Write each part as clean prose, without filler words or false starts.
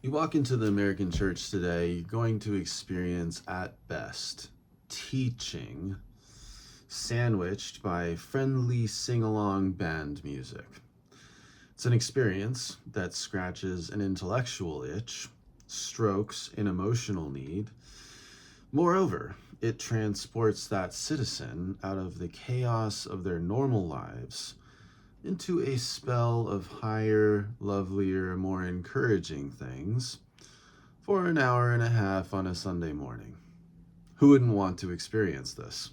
You walk into the American church today, you're going to experience, at best, teaching sandwiched by friendly sing-along band music. It's an experience that scratches an intellectual itch, strokes an emotional need. Moreover, it transports that citizen out of the chaos of their normal lives into a spell of higher, lovelier, more encouraging things for an hour and a half on a Sunday morning. Who wouldn't want to experience this?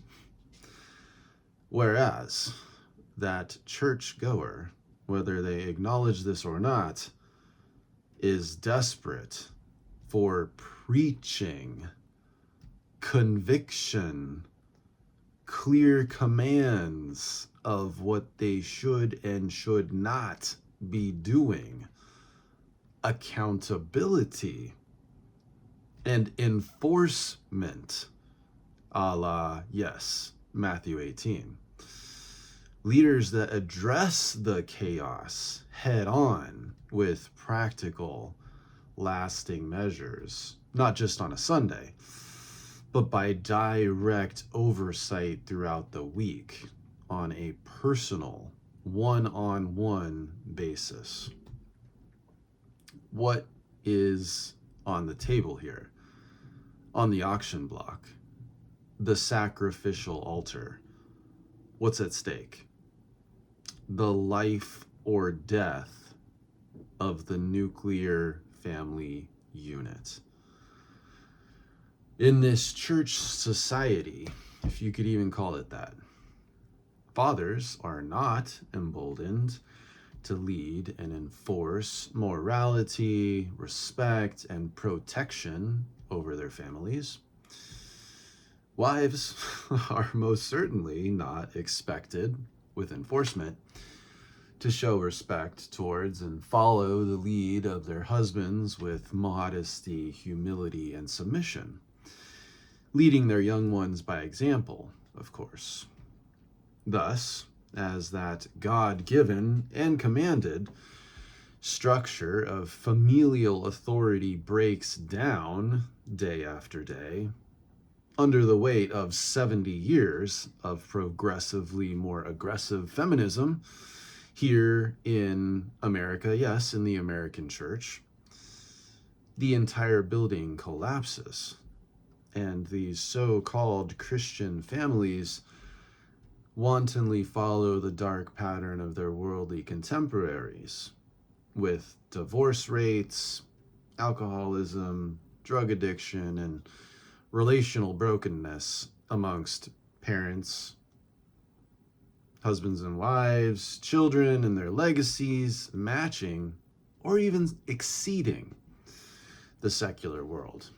Whereas that churchgoer, whether they acknowledge this or not, is desperate for preaching, conviction, clear commands of what they should and should not be doing, accountability, and enforcement, a la, yes, Matthew 18. Leaders that address the chaos head on with practical, lasting measures, not just on a Sunday, but by direct oversight throughout the week on a personal, one-on-one basis. What is on the table here? On the auction block, the sacrificial altar. What's at stake? The life or death of the nuclear family unit. In this church society, if you could even call it that, fathers are not emboldened to lead and enforce morality, respect, and protection over their families. Wives are most certainly not expected, with enforcement, to show respect towards and follow the lead of their husbands with modesty, humility, and submission, leading their young ones by example, of course. Thus, as that God-given and commanded structure of familial authority breaks down day after day, under the weight of 70 years of progressively more aggressive feminism here in America, yes, in the American church, the entire building collapses. And these so-called Christian families wantonly follow the dark pattern of their worldly contemporaries, with divorce rates, alcoholism, drug addiction, and relational brokenness amongst parents, husbands and wives, children and their legacies matching or even exceeding the secular world.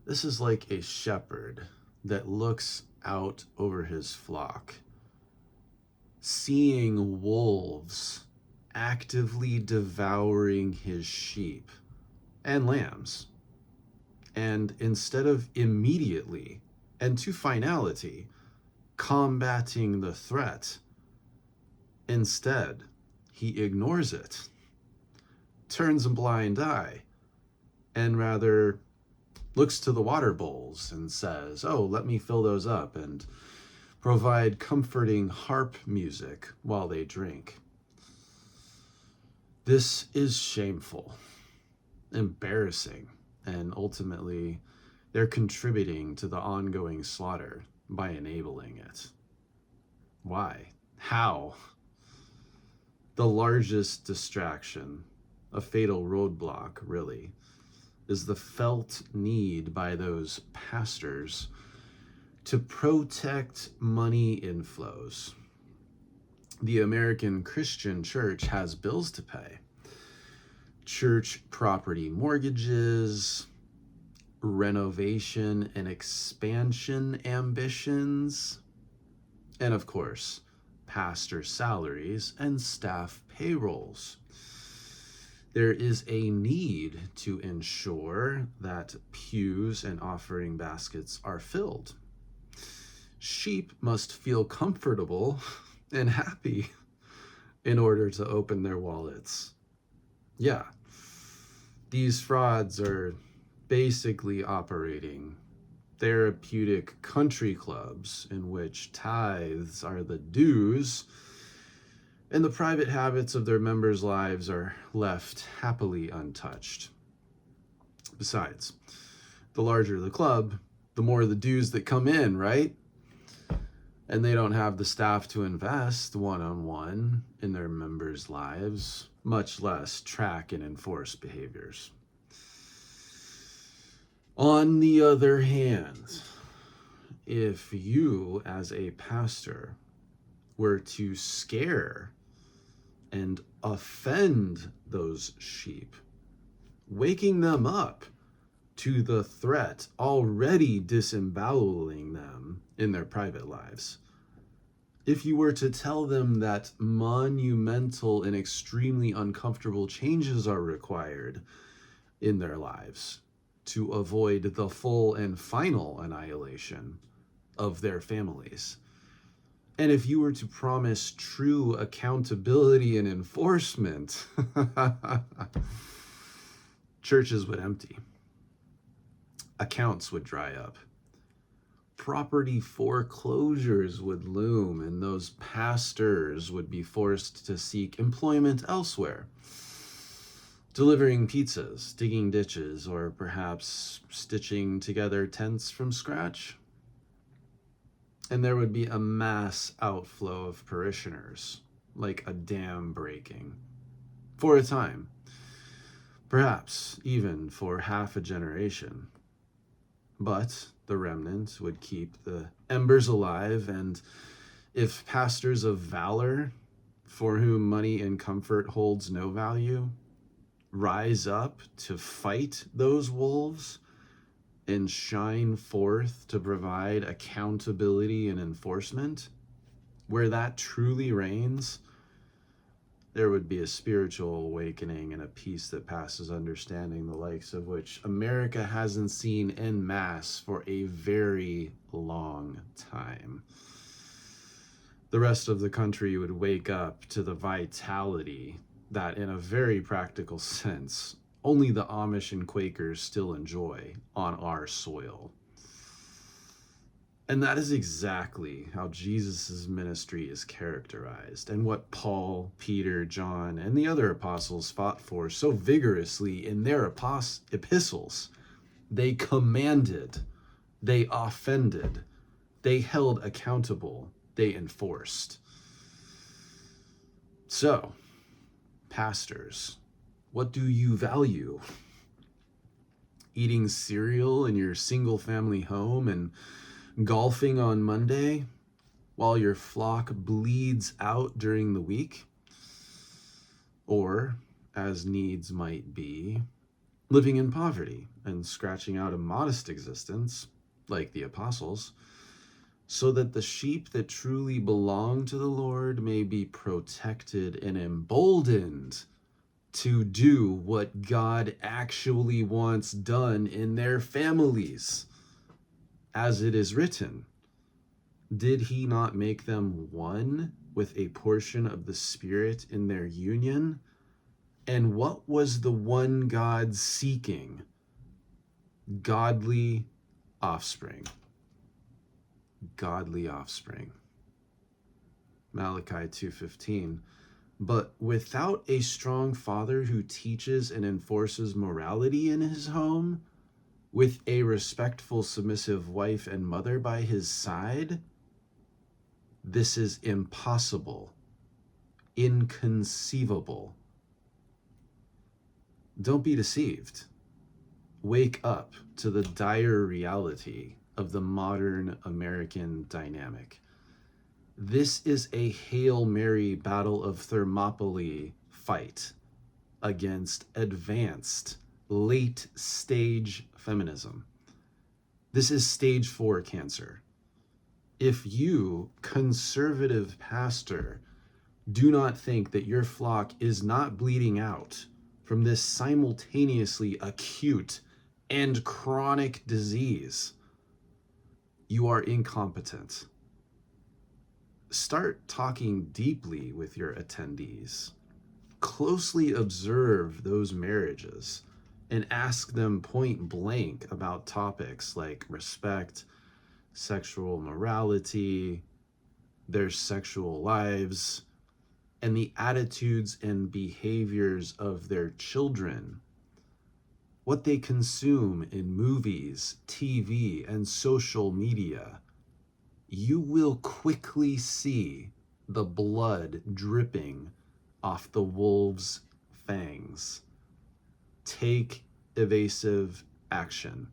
This is like a shepherd that looks out over his flock, seeing wolves actively devouring his sheep and lambs. And instead of immediately and to finality combating the threat, instead he ignores it, turns a blind eye, and rather looks to the water bowls and says, "Oh, let me fill those up," and provide comforting harp music while they drink. This is shameful, embarrassing, and ultimately they're contributing to the ongoing slaughter by enabling it. Why? How? The largest distraction, a fatal roadblock, really, is the felt need by those pastors to protect money inflows. The American Christian church has bills to pay. Church property mortgages, renovation and expansion ambitions, and of course, pastor salaries and staff payrolls. There is a need to ensure that pews and offering baskets are filled. Sheep must feel comfortable and happy in order to open their wallets. Yeah, These frauds are basically operating therapeutic country clubs in which tithes are the dues and the private habits of their members' lives are left happily untouched. Besides, the larger the club, the more the dues that come in, right? And they don't have the staff to invest one-on-one in their members' lives, much less track and enforce behaviors. On the other hand, if you as a pastor were to scare and offend those sheep, waking them up to the threat already disemboweling them in their private lives, if you were to tell them that monumental and extremely uncomfortable changes are required in their lives to avoid the full and final annihilation of their families, and if you were to promise true accountability and enforcement, churches would empty, accounts would dry up, property foreclosures would loom, and those pastors would be forced to seek employment elsewhere, delivering pizzas, digging ditches, or perhaps stitching together tents from scratch. And there would be a mass outflow of parishioners, like a dam breaking, for a time, perhaps even for half a generation. But the remnant would keep the embers alive, and if pastors of valor, for whom money and comfort holds no value, rise up to fight those wolves and shine forth to provide accountability and enforcement, where that truly reigns, there would be a spiritual awakening and a peace that passes understanding, the likes of which America hasn't seen en masse for a very long time. The rest of the country would wake up to the vitality that, in a very practical sense, only the Amish and Quakers still enjoy on our soil. And that is exactly how Jesus' ministry is characterized, and what Paul, Peter, John, and the other apostles fought for so vigorously in their epistles. They commanded, they offended, they held accountable, they enforced. So, pastors, what do you value? Eating cereal in your single-family home and golfing on Monday while your flock bleeds out during the week? Or, as needs might be, living in poverty and scratching out a modest existence, like the apostles, so that the sheep that truly belong to the Lord may be protected and emboldened to do what God actually wants done in their families. As it is written, did he not make them one with a portion of the Spirit in their union? And what was the one God seeking? Godly offspring. Godly offspring. Malachi 2:15. But without a strong father who teaches and enforces morality in his home, with a respectful, submissive wife and mother by his side, this is impossible, inconceivable. Don't be deceived. Wake up to the dire reality of the modern American dynamic. This is a Hail Mary Battle of Thermopylae fight against advanced, late-stage feminism. This is stage 4 cancer. If you, conservative pastor, do not think that your flock is not bleeding out from this simultaneously acute and chronic disease, you are incompetent. Start talking deeply with your attendees. Closely observe those marriages and ask them point blank about topics like respect, sexual morality, their sexual lives, and the attitudes and behaviors of their children, what they consume in movies, TV, and social media, you will quickly see the blood dripping off the wolf's fangs. Take evasive action.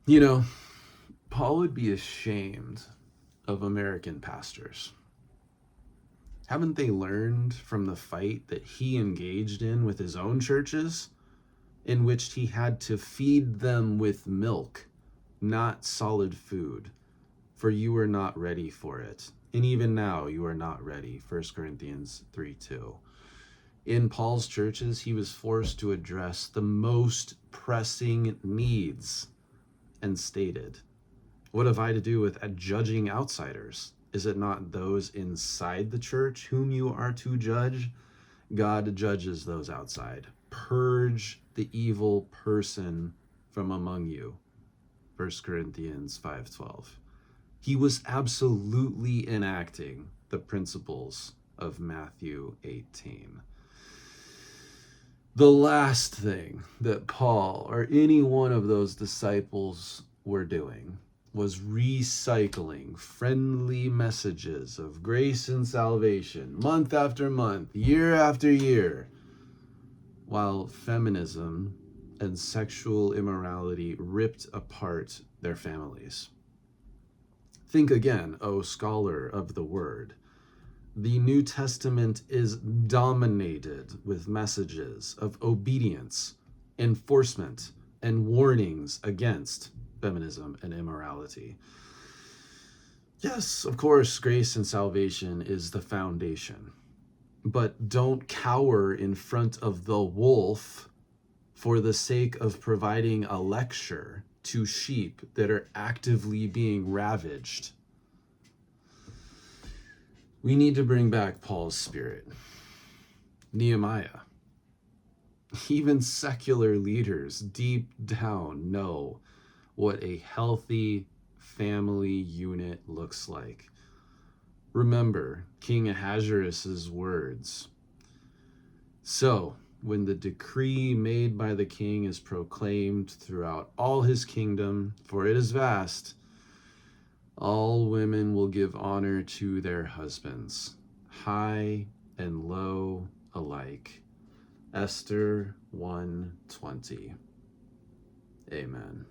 You know, Paul would be ashamed of American pastors. Haven't they learned from the fight that he engaged in with his own churches, in which he had to feed them with milk, not solid food, for you were not ready for it. And even now you are not ready. 1 Corinthians 3:2. In Paul's churches, he was forced to address the most pressing needs and stated, "What have I to do with judging outsiders? Is it not those inside the church whom you are to judge? God judges those outside. Purge the evil person from among you." 1 Corinthians 5:12. He was absolutely enacting the principles of Matthew 18. The last thing that Paul or any one of those disciples were doing was recycling friendly messages of grace and salvation month after month, year after year, while feminism and sexual immorality ripped apart their families. Think again, O scholar of the word. The New Testament is dominated with messages of obedience, enforcement, and warnings against feminism and immorality. Yes, of course, grace and salvation is the foundation, but don't cower in front of the wolf for the sake of providing a lecture to sheep that are actively being ravaged. We need to bring back Paul's spirit. Nehemiah. Even secular leaders deep down know what a healthy family unit looks like. Remember King Ahasuerus' words. So, when the decree made by the king is proclaimed throughout all his kingdom, for it is vast, all women will give honor to their husbands, high and low alike. Esther 1:20. Amen.